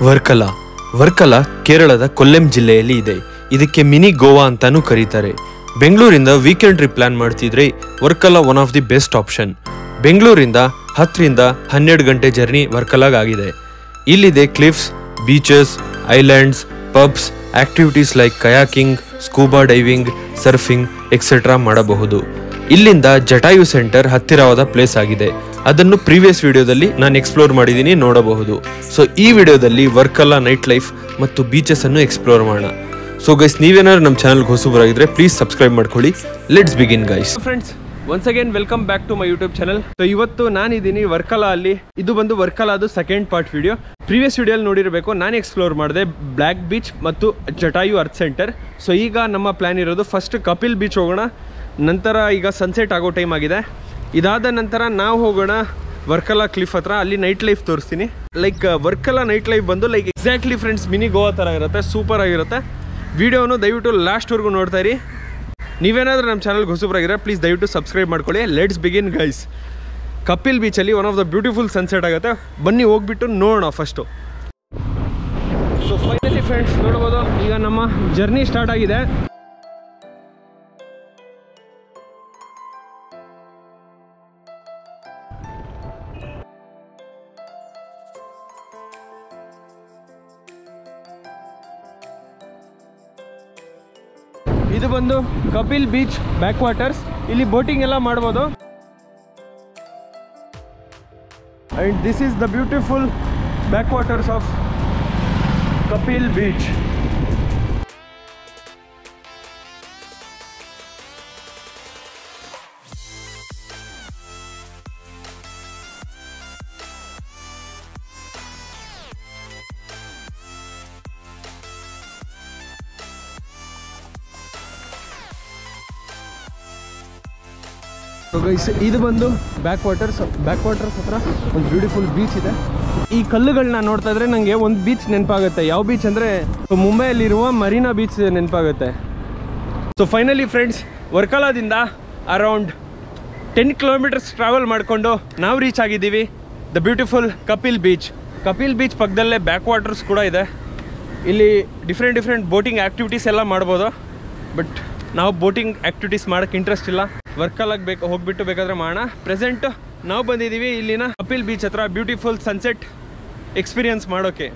ವರ್ಕಲಾ ವರ್ಕಲಾ ಕೇರಳದ ಕೊಲ್ಲೆಂ ಜಿಲ್ಲೆಯಲ್ಲಿ ಇದೆ. ಇದಕ್ಕೆ ಮಿನಿ ಗೋವಾ ಅಂತಾನೂ ಕರೀತಾರೆ. ಬೆಂಗಳೂರಿಂದ ವೀಕೆಂಡ್ ಟ್ರಿಪ್ ಪ್ಲಾನ್ ಮಾಡ್ತಿದ್ರೆ Varkala one of the best option. ಬೆಂಗಳೂರಿಂದ 10 ರಿಂದ 12 ಗಂಟೆ ಜರ್ನಿ ವರ್ಕಲಾಗಾಗಿದೆ. ಇಲ್ಲಿದೆ cliffs, beaches, islands, pubs, activities like kayaking, scuba diving, surfing etcetera ಮಾಡಬಹುದು. ಇಲ್ಲಿಂದ ಜಟಾಯು ಸೆಂಟರ್ ಹತ್ತಿರವಾದ ಪ್ಲೇಸ್ ಆಗಿದೆ. ಅದನ್ನು ಪ್ರೀವಿಯಸ್ ವಿಡಿಯೋದಲ್ಲಿ ನಾನು ಎಕ್ಸ್ಪ್ಲೋರ್ ಮಾಡಿದ್ದೀನಿ, ನೋಡಬಹುದು. ಸೊ ಈ ವಿಡಿಯೋದಲ್ಲಿ ವರ್ಕಲಾ ನೈಟ್ ಲೈಫ್ ಮತ್ತು ಬೀಚಸ್ ಅನ್ನು ಎಕ್ಸ್ಪ್ಲೋರ್ ಮಾಡೋಣ. ಸೊ ಗೈಸ್, ನೀವೇನಾದ್ರು ನಮ್ಮ ಚಾನಲ್ಗೆ ಹೊಸಬರಾಗಿದ್ರೆ ಪ್ಲೀಸ್ ಸಬ್ಸ್ಕ್ರೈಬ್ ಮಾಡ್ಕೊಳ್ಳಿ. Let's begin guys. Friends, once again welcome back to my YouTube channel. So ಇವತ್ತು ನಾನಿದ್ದೀನಿ ವರ್ಕಲಾ ಅಲ್ಲಿ. ಇದು ಬಂದು ವರ್ಕಲಾದು ಸೆಕೆಂಡ್ ಪಾರ್ಟ್ ವಿಡಿಯೋ. ಪ್ರೀವಿಯಸ್ ವಿಡಿಯೋಲಿ ನೋಡಿರಬೇಕು, ನಾನು ಎಕ್ಸ್ಪ್ಲೋರ್ ಮಾಡಿದೆ ಬ್ಲ್ಯಾಕ್ ಬೀಚ್ ಮತ್ತು ಜಟಾಯು ಅರ್ತ್ ಸೆಂಟರ್. ಸೊ ಈಗ ನಮ್ಮ ಪ್ಲ್ಯಾನ್ ಇರೋದು ಫಸ್ಟ್ ಕಪಿಲ್ ಬೀಚ್ ಹೋಗೋಣ. ನಂತರ ಈಗ ಸನ್ಸೆಟ್ ಆಗೋ ಟೈಮ್ ಆಗಿದೆ. ಇದಾದ ನಂತರ ನಾವು ಹೋಗೋಣ ವರ್ಕಲಾ ಕ್ಲಿಫ್ ಹತ್ರ. ಅಲ್ಲಿ ನೈಟ್ ಲೈಫ್ ತೋರಿಸ್ತೀನಿ. ಲೈಕ್ ವರ್ಕಲಾ ನೈಟ್ ಲೈಫ್ ಬಂದು like exactly friends mini Goa ಥರ ಇರುತ್ತೆ, ಸೂಪರ್ ಆಗಿರುತ್ತೆ. ವಿಡಿಯೋನು ದಯವಿಟ್ಟು ಲಾಸ್ಟ್ವರೆಗೂ ನೋಡ್ತಾ ಇರಿ. ನೀವೇನಾದರೂ ನಮ್ಮ ಚಾನಲ್ಗೆ ಹೊಸಬರಾಗಿರೋ ಪ್ಲೀಸ್ ದಯವಿಟ್ಟು ಸಬ್ಸ್ಕ್ರೈಬ್ ಮಾಡ್ಕೊಳ್ಳಿ. Let's begin guys. ಕಪಿಲ್ ಬೀಚಲ್ಲಿ one of the beautiful sunset ಆಗುತ್ತೆ. ಬನ್ನಿ ಹೋಗ್ಬಿಟ್ಟು ನೋಡೋಣ ಫಸ್ಟು. ಸೊ ಫೈನಲಿ ಫ್ರೆಂಡ್ಸ್ ನೋಡ್ಬೋದು, ಈಗ ನಮ್ಮ ಜರ್ನಿ ಸ್ಟಾರ್ಟ್ ಆಗಿದೆ. ಇದು ಬಂದು ಕಪಿಲ್ ಬೀಚ್ ಬ್ಯಾಕ್ ವಾಟರ್ಸ್. ಇಲ್ಲಿ ಬೋಟಿಂಗ್ ಎಲ್ಲ ಮಾಡ್ಬೋದು. And this is the beautiful backwaters of Kappil beach. ಇದು ಬಂದು ಬ್ಯಾಕ್ ವಾಟರ್ಸ್ ಹತ್ರ ಒಂದು ಬ್ಯೂಟಿಫುಲ್ ಬೀಚ್ ಇದೆ. ಈ ಕಲ್ಲುಗಳನ್ನ ನೋಡ್ತಾ ಇದ್ರೆ ನನಗೆ ಒಂದು ಬೀಚ್ ನೆನಪಾಗುತ್ತೆ. ಯಾವ ಬೀಚ್ ಅಂದರೆ ಮುಂಬೈಯಲ್ಲಿರುವ ಮರೀನಾ ಬೀಚ್ ನೆನಪಾಗುತ್ತೆ. ಸೊ ಫೈನಲಿ ಫ್ರೆಂಡ್ಸ್, ವರ್ಕಲಾದಿಂದ ಅರೌಂಡ್ 10 ಕಿಲೋಮೀಟರ್ಸ್ ಟ್ರಾವೆಲ್ ಮಾಡಿಕೊಂಡು ನಾವು ರೀಚ್ ಆಗಿದ್ದೀವಿ the beautiful Kapil beach. Kapil beach ಪಕ್ಕದಲ್ಲೇ ಬ್ಯಾಕ್ ವಾಟರ್ಸ್ ಕೂಡ ಇದೆ. ಇಲ್ಲಿ ಡಿಫ್ರೆಂಟ್ ಬೋಟಿಂಗ್ ಆ್ಯಕ್ಟಿವಿಟೀಸ್ ಎಲ್ಲ ಮಾಡ್ಬೋದು. ಬಟ್ ನಾವು ಬೋಟಿಂಗ್ ಆ್ಯಕ್ಟಿವಿಟೀಸ್ ಮಾಡೋಕ್ಕೆ ಇಂಟ್ರೆಸ್ಟ್ ಇಲ್ಲ. ವರ್ಕಲಾಗೆ ಹೋಗ್ಬಿಟ್ಟು ಬೇಕಾದರೆ ಮಾಡೋಣ. ಪ್ರೆಸೆಂಟ್ ನಾವು ಬಂದಿದ್ದೀವಿ ಇಲ್ಲಿನ ಕಪಿಲ್ ಬೀಚ್ ಹತ್ರ ಬ್ಯೂಟಿಫುಲ್ ಸನ್ಸೆಟ್ ಎಕ್ಸ್ಪೀರಿಯನ್ಸ್ ಮಾಡೋಕ್ಕೆ.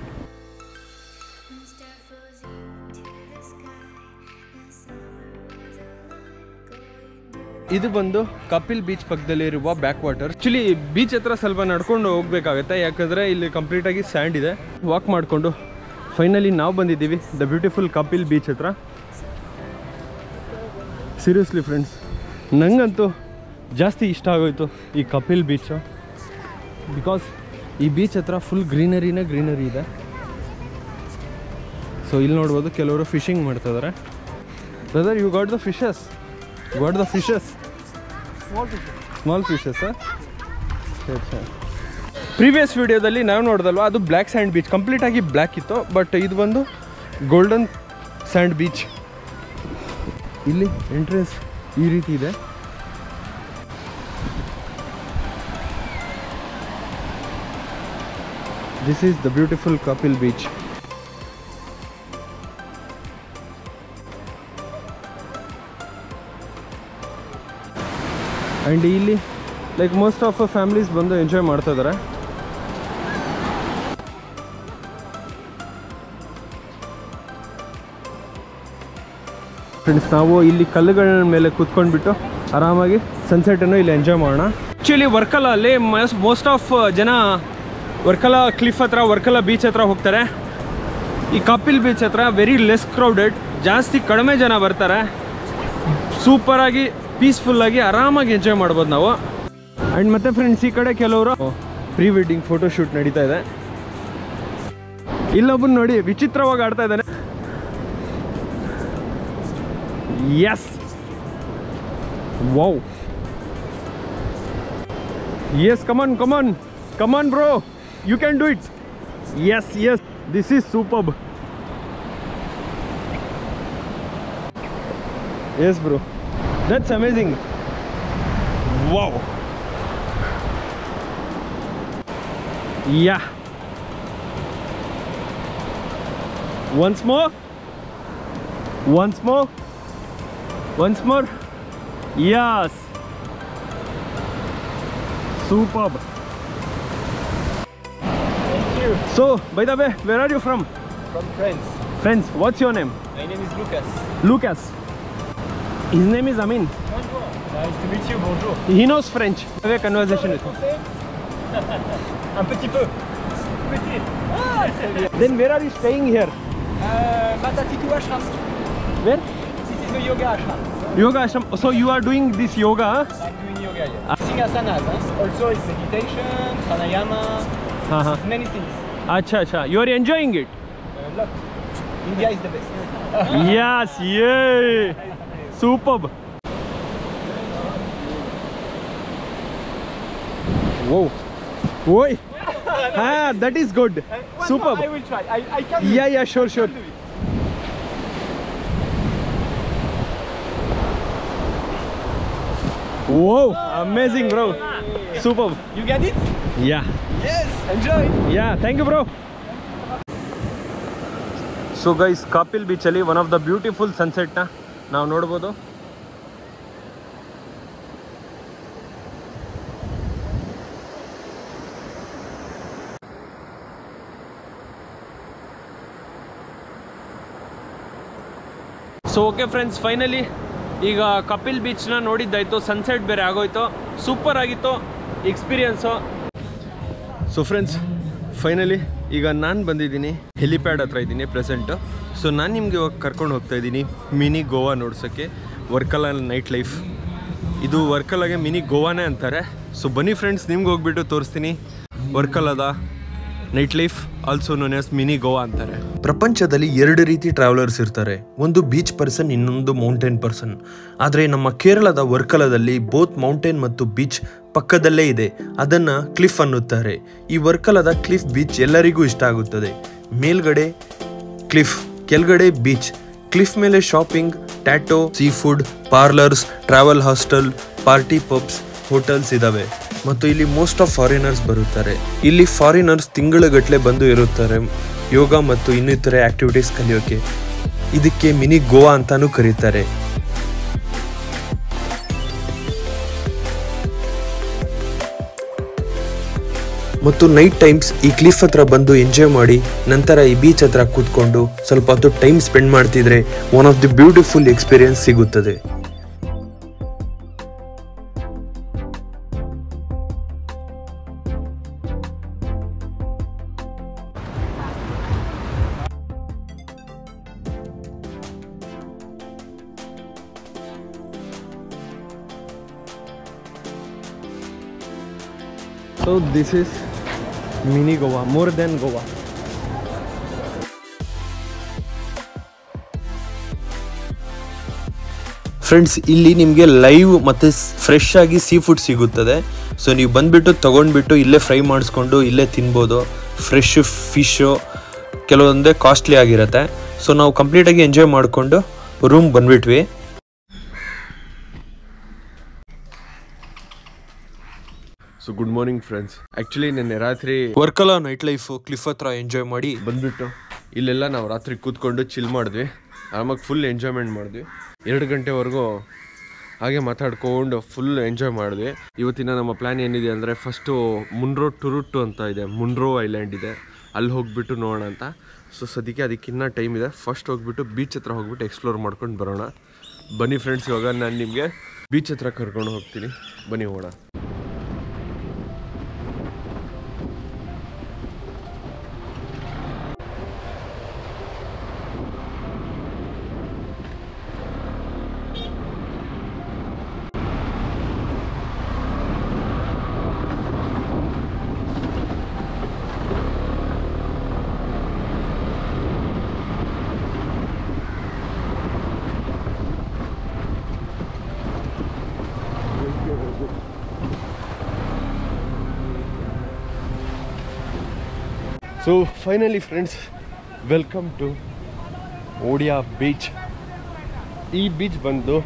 ಇದು ಬಂದು ಕಪಿಲ್ ಬೀಚ್ ಪಕ್ಕದಲ್ಲಿರುವ ಬ್ಯಾಕ್ ವಾಟರ್. ಆ್ಯಕ್ಚುಲಿ ಬೀಚ್ ಹತ್ರ ಸ್ವಲ್ಪ ನಡ್ಕೊಂಡು ಹೋಗ್ಬೇಕಾಗತ್ತೆ, ಯಾಕಂದರೆ ಇಲ್ಲಿ ಕಂಪ್ಲೀಟಾಗಿ ಸ್ಯಾಂಡ್ ಇದೆ. ವಾಕ್ ಮಾಡಿಕೊಂಡು ಫೈನಲಿ ನಾವು ಬಂದಿದ್ದೀವಿ ದ ಬ್ಯೂಟಿಫುಲ್ ಕಪಿಲ್ ಬೀಚ್ ಹತ್ರ. ಸೀರಿಯಸ್ಲಿ ಫ್ರೆಂಡ್ಸ್, ನನಗಂತೂ ಜಾಸ್ತಿ ಇಷ್ಟ ಆಗೋಯ್ತು ಈ ಕಪಿಲ್ ಬೀಚು. ಬಿಕಾಸ್ ಈ ಬೀಚ್ ಹತ್ರ ಫುಲ್ ಗ್ರೀನರಿ ಇದೆ. ಸೊ ಇಲ್ಲಿ ನೋಡ್ಬೋದು, ಕೆಲವರು ಫಿಶಿಂಗ್ ಮಾಡ್ತಾಯಿದ್ದಾರೆ. Brother, you got the fishes? Small fishes. Previous ವಿಡಿಯೋದಲ್ಲಿ ನಾವು ನೋಡಿದಲ್ವ, ಅದು ಬ್ಲ್ಯಾಕ್ ಸ್ಯಾಂಡ್ ಬೀಚ್, ಕಂಪ್ಲೀಟಾಗಿ ಬ್ಲ್ಯಾಕ್ ಇತ್ತು. ಬಟ್ ಇದು ಬಂದು ಗೋಲ್ಡನ್ ಸ್ಯಾಂಡ್ ಬೀಚ್. ಇಲ್ಲಿ ಎಂಟ್ರೆನ್ಸ್ ಈ ರೀತಿ ಇದೆ. This is the beautiful Kapil beach. And ಇಲ್ಲಿ ಲೈಕ್ ಮೋಸ್ಟ್ ಆಫ್ ಫ್ಯಾಮಿಲೀಸ್ ಬಂದು ಎಂಜಾಯ್ ಮಾಡ್ತಾ ಇದ್ದಾರೆ. ಫ್ರೆಂಡ್ಸ್, ನಾವು ಇಲ್ಲಿ ಕಲ್ಲುಗಳ ಮೇಲೆ ಕೂತ್ಕೊಂಡ್ಬಿಟ್ಟು ಆರಾಮಾಗಿ ಸನ್ಸೆಟನ್ನು ಇಲ್ಲಿ ಎಂಜಾಯ್ ಮಾಡೋಣ. ಆ್ಯಕ್ಚುಲಿ ವರ್ಕಲಾ ಅಲ್ಲಿ ಮೋಸ್ಟ್ ಆಫ್ ಜನ ವರ್ಕಲಾ ಕ್ಲಿಫ್ ಹತ್ರ, ವರ್ಕಲಾ ಬೀಚ್ ಹತ್ರ ಹೋಗ್ತಾರೆ. ಈ ಕಪಿಲ್ ಬೀಚ್ ಹತ್ರ ವೆರಿ ಲೆಸ್ ಕ್ರೌಡೆಡ್, ಜಾಸ್ತಿ ಕಡಿಮೆ ಜನ ಬರ್ತಾರೆ. ಸೂಪರಾಗಿ ಪೀಸ್ಫುಲ್ಲಾಗಿ ಆರಾಮಾಗಿ ಎಂಜಾಯ್ ಮಾಡ್ಬೋದು ನಾವು. ಆ್ಯಂಡ್ ಮತ್ತೆ ಫ್ರೆಂಡ್ಸ್, ಈ ಕಡೆ ಕೆಲವರು ಪ್ರೀ ವೆಡ್ಡಿಂಗ್ ಫೋಟೋಶೂಟ್ ನಡೀತಾ ಇದೆ. ಇಲ್ಲೊಬ್ಬನ ನೋಡಿ ವಿಚಿತ್ರವಾಗಿ ಆಡ್ತಾ ಇದ್ದಾನೆ. Yes! Wow! Yes, come on bro, you can do it. Yes, this is superb. Yes bro, that's amazing. Wow. Yeah. Once more. Once more. Once more. Yes. Superb. Thank you. So, by the way, where are you from? From France. Friends, what's your name? My name is Lucas. Lucas. His name is Amin. Bonjour. Nice to meet you. Bonjour. He knows French. Have a conversation with him. Un petit peu. Petit. Ah, c'est bien. Then where are you staying here? Matatitu Ashram. Where? This is the yoga ashram. Yoga ashram. So you are doing this yoga? Huh? I'm doing yoga here. Using asanas. Also, it's meditation, pranayama, Uh-huh. many things. Acha, acha. You are enjoying it? A lot. India is the best. Yes, yay! Superb. Whoa. Oi. Ah, that is good. One Superb. more, I will try. I can do Yeah, it. yeah, sure, I sure. can do it. Whoa, amazing, bro. Superb. You get it? Yeah. Yes. Enjoy. Yeah, thank you, bro. So guys, Kapil Beach ಅಲ್ಲಿ one of the beautiful sunset ನ ನಾವು ನೋಡಬಹುದು. So okay friends, finally ಈಗ Kapil ಬೀಚ್ನ ನೋಡಿದ್ದಾಯಿತು, sunset ಬೇರೆ ಆಗೋಯ್ತು, super ಆಗಿತ್ತು experience. So friends, finally ಈಗ ನಾನು ಬಂದಿದ್ದೀನಿ ಹೆಲಿಪ್ಯಾಡ್ ಹತ್ರ ಇದ್ದೀನಿ ಪ್ರೆಸೆಂಟು. ಸೊ ನಾನು ನಿಮಗೆ ಇವಾಗ ಕರ್ಕೊಂಡು ಹೋಗ್ತಾ ಇದ್ದೀನಿ mini Goa ನೋಡ್ಸೋಕ್ಕೆ, Varkala night life. ಇದು ವರ್ಕಲಾಗೆ ಮಿನಿ ಗೋವಾನೇ ಅಂತಾರೆ. ಸೊ ಬನ್ನಿ ಫ್ರೆಂಡ್ಸ್, ನಿಮ್ಗೆ ಹೋಗ್ಬಿಟ್ಟು ತೋರಿಸ್ತೀನಿ ವರ್ಕಲಾದ night life, also known as mini Goa ಅಂತಾರೆ. ಪ್ರಪಂಚದಲ್ಲಿ ಎರಡು ರೀತಿ ಟ್ರಾವೆಲರ್ಸ್ ಇರ್ತಾರೆ, ಒಂದು ಬೀಚ್ ಪರ್ಸನ್, ಇನ್ನೊಂದು ಮೌಂಟೇನ್ ಪರ್ಸನ್. ಆದರೆ ನಮ್ಮ ಕೇರಳದ ವರ್ಕಲಾದಲ್ಲಿ ಬೋತ್ ಮೌಂಟೇನ್ ಮತ್ತು ಬೀಚ್ ಪಕ್ಕದಲ್ಲೇ ಇದೆ, ಅದನ್ನು ಕ್ಲಿಫ್ ಅನ್ನುತ್ತಾರೆ. ಈ ವರ್ಕಲಾದ ಕ್ಲಿಫ್ ಬೀಚ್ ಎಲ್ಲರಿಗೂ ಇಷ್ಟ ಆಗುತ್ತದೆ. ಮೇಲ್ಗಡೆ ಕ್ಲಿಫ್, ಕೆಳಗಡೆ ಬೀಚ್. ಕ್ಲಿಫ್ ಮೇಲೆ shopping, tattoo, seafood, parlours, travel hostel, party pubs, hotels ಇದಾವೆ. ಮತ್ತು ಇಲ್ಲಿ ಮೋಸ್ಟ್ ಆಫ್ ಫಾರಿನರ್ಸ್ ಬರುತ್ತಾರೆ. ಇಲ್ಲಿ ಫಾರಿನರ್ಸ್ ತಿಂಗಳುಗಟ್ಟಲೆ ಬಂದು ಇರುತ್ತಾರೆ ಯೋಗ ಮತ್ತು ಇನ್ನಿತರೆ ಆಕ್ಟಿವಿಟೀಸ್ ಕಲಿಯೋಕೆ. ಇದಕ್ಕೆ ಮಿನಿ ಗೋವಾ ಅಂತಾನೂ ಕರೀತಾರೆ. ಮತ್ತು ನೈಟ್ ಟೈಮ್ಸ್ ಈ ಕ್ಲಿಫ್ ಹತ್ರ ಬಂದು ಎಂಜಾಯ್ ಮಾಡಿ ನಂತರ ಈ ಬೀಚ್ ಹತ್ರ ಕೂತ್ಕೊಂಡು ಸ್ವಲ್ಪ ಹೊತ್ತು ಟೈಮ್ ಸ್ಪೆಂಡ್ ಮಾಡ್ತಿದ್ರೆ one of the beautiful experience ಸಿಗುತ್ತದೆ. So this is mini Goa, more than Goa. Friends, ಇಲ್ಲಿ ನಿಮಗೆ ಲೈವ್ ಮತ್ತು ಫ್ರೆಶ್ ಆಗಿ ಸೀ ಫುಡ್ ಸಿಗುತ್ತದೆ. ಸೊ ನೀವು ಬಂದುಬಿಟ್ಟು ತೊಗೊಂಡ್ಬಿಟ್ಟು ಇಲ್ಲೇ ಫ್ರೈ ಮಾಡಿಸ್ಕೊಂಡು ಇಲ್ಲೇ ತಿನ್ಬೋದು. ಫ್ರೆಶ್ ಫಿಶ್ಶು ಕೆಲವೊಂದೇ ಕಾಸ್ಟ್ಲಿ ಆಗಿರುತ್ತೆ. ಸೊ ನಾವು ಕಂಪ್ಲೀಟಾಗಿ ಎಂಜಾಯ್ ಮಾಡಿಕೊಂಡು ರೂಮ್ ಬಂದುಬಿಟ್ವಿ. So good morning friends. Actually ನಿನ್ನೆ ರಾತ್ರಿ ವರ್ಕಲಾ ನೈಟ್ ಲೈಫ್ ಕ್ಲಿಫ್ ಹತ್ರ ಎಂಜಾಯ್ ಮಾಡಿ ಬಂದುಬಿಟ್ಟು ಇಲ್ಲೆಲ್ಲ ನಾವು ರಾತ್ರಿ ಕೂತ್ಕೊಂಡು ಚಿಲ್ ಮಾಡಿದ್ವಿ, ಆರಾಮಾಗಿ ಫುಲ್ ಎಂಜಾಯ್ಮೆಂಟ್ ಮಾಡಿದ್ವಿ. 2 ಗಂಟೆವರೆಗೂ ಹಾಗೆ ಮಾತಾಡ್ಕೊಂಡು ಫುಲ್ ಎಂಜಾಯ್ ಮಾಡಿದ್ವಿ. ಇವತ್ತಿನ ನಮ್ಮ ಪ್ಲ್ಯಾನ್ ಏನಿದೆ ಅಂದರೆ, ಫಸ್ಟು ಮುನ್ರೋ ಟುರುಟ್ಟು ಅಂತ ಇದೆ, ಮುನ್ರೋ ಐಲ್ಯಾಂಡ್ ಇದೆ, ಅಲ್ಲಿ ಹೋಗ್ಬಿಟ್ಟು ನೋಡೋಣ ಅಂತ. ಸೊ ಸದ್ಯಕ್ಕೆ ಅದಕ್ಕಿನ್ನ ಟೈಮ್ ಇದೆ. ಫಸ್ಟ್ ಹೋಗ್ಬಿಟ್ಟು ಬೀಚ್ ಹತ್ರ ಹೋಗ್ಬಿಟ್ಟು ಎಕ್ಸ್ಪ್ಲೋರ್ ಮಾಡ್ಕೊಂಡು ಬರೋಣ. ಬನ್ನಿ ಫ್ರೆಂಡ್ಸ್, ಇವಾಗ ನಾನು ನಿಮಗೆ ಬೀಚ್ ಹತ್ರ ಕರ್ಕೊಂಡು ಹೋಗ್ತೀನಿ, ಬನ್ನಿ ಹೋಗೋಣ. So finally friends, welcome to Odayam beach. ಈ ಬೀಚ್ ಬಂದು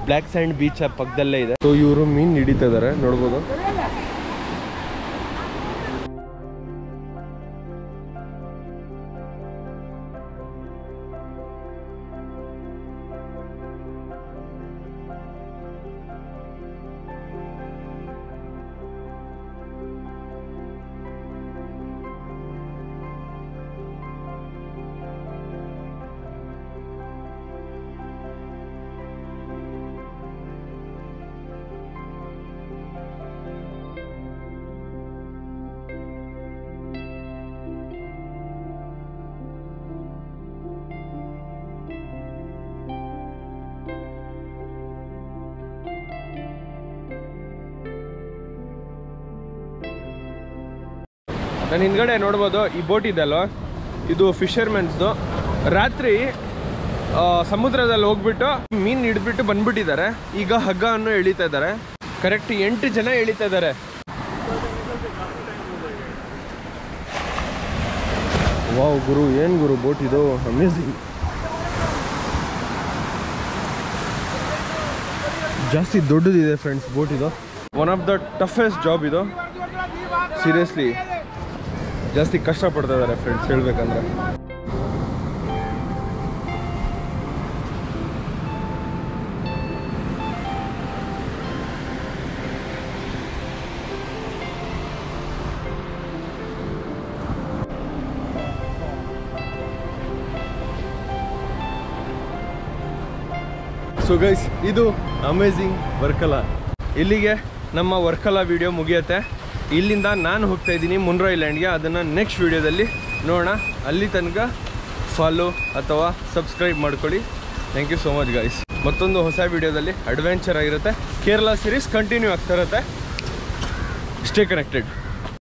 ಬ್ಲ್ಯಾಕ್ ಸ್ಯಾಂಡ್ ಬೀಚ್ ಪಕ್ಕದಲ್ಲೇ ಇದೆ. ಸೊ ಇವರು ಮೀನು ಹಿಡಿತಾ ಇದ್ದಾರೆ, ನೋಡ್ಬೋದು. ನಾನು ಹಿಂದ್ಗಡೆ ನೋಡ್ಬೋದು ಈ ಬೋಟ್ ಇದೆ ಅಲ್ವಾ, ಇದು ಫಿಶರ್ಮೆನ್ಸ್ದು. ರಾತ್ರಿ ಸಮುದ್ರದಲ್ಲಿ ಹೋಗ್ಬಿಟ್ಟು ಮೀನು ಹಿಡಿದ್ಬಿಟ್ಟು ಬಂದ್ಬಿಟ್ಟಿದ್ದಾರೆ. ಈಗ ಹಗ್ಗವನ್ನು ಎಳಿತಾ ಇದ್ದಾರೆ. ಕರೆಕ್ಟ್ 8 ಜನ ಎಳಿತಾ ಇದ್ದಾರೆ. ವಾವ್ ಗುರು, ಏನು ಗುರು ಬೋಟ್ ಇದು, ಅಮೇಝಿಂಗ್. ಜಾಸ್ತಿ ದೊಡ್ಡದಿದೆ ಫ್ರೆಂಡ್ಸ್ ಬೋಟ್ ಇದು. One of the toughest job ಇದು. ಸೀರಿಯಸ್ಲಿ ಜಾಸ್ತಿ ಕಷ್ಟಪಡ್ತಾ ಇದ್ದಾರೆ ಫ್ರೆಂಡ್ಸ್ ಹೇಳ್ಬೇಕಂದ್ರೆ. ಸೊ ಗೈಸ್, ಇದು ಅಮೇಝಿಂಗ್ ವರ್ಕಲಾ. ಇಲ್ಲಿಗೆ ನಮ್ಮ ವರ್ಕಲಾ ವಿಡಿಯೋ ಮುಗಿಯುತ್ತೆ. ಇಲ್ಲಿಂದ ನಾನು ಹೋಗ್ತಾ ಇದ್ದೀನಿ ಮುನ್ರಾ ಐಲ್ಯಾಂಡ್ಗೆ. ಅದನ್ನು ನೆಕ್ಸ್ಟ್ ವಿಡಿಯೋದಲ್ಲಿ ನೋಡೋಣ. ಅಲ್ಲಿ ತನಕ ಫಾಲೋ ಅಥವಾ ಸಬ್ಸ್ಕ್ರೈಬ್ ಮಾಡ್ಕೊಳ್ಳಿ. Thank you so much guys. ಮತ್ತೊಂದು ಹೊಸ ವಿಡಿಯೋದಲ್ಲಿ ಅಡ್ವೆಂಚರ್ ಆಗಿರುತ್ತೆ. ಕೇರಳ ಸೀರೀಸ್ ಕಂಟಿನ್ಯೂ ಆಗ್ತಾ ಇರುತ್ತೆ. Stay connected.